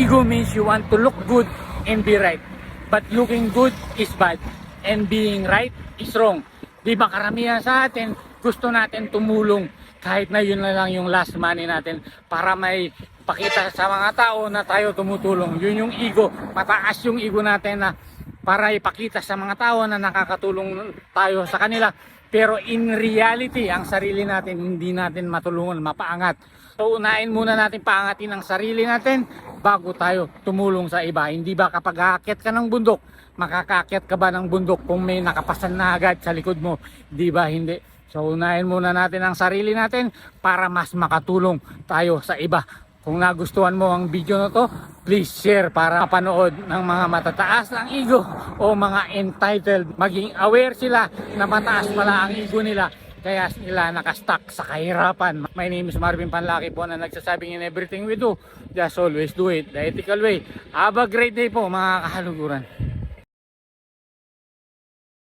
Ego means you want to look good and be right. But looking good is bad and being right is wrong. Di ba karamihan sa atin gusto natin tumulong kahit na yun na lang yung last money natin para may pakita sa mga tao na tayo tumutulong. Yun yung ego. Mataas yung ego natin na para ipakita sa mga tao na nakakatulong tayo sa kanila. Pero in reality, ang sarili natin hindi natin matulungan, mapaangat. So unahin muna natin paangatin ang sarili natin bago tayo tumulong sa iba. Hindi ba kapag aakyat ka ng bundok, makakaakyat ka ba ng bundok kung may nakapasan na agad sa likod mo? Di ba hindi? So unahin muna natin ang sarili natin para mas makatulong tayo sa iba. Kung nagustuhan mo ang video na to, please share para mapanood ng mga matataas ang ego o mga entitled. Maging aware sila na mataas pala ang ego nila. Kaya sila nakastuck sa kahirapan. My name is Marvin Panlaki po na nagsasabing in everything we do, just always do it the ethical way. Have a great day po mga kahaluguran.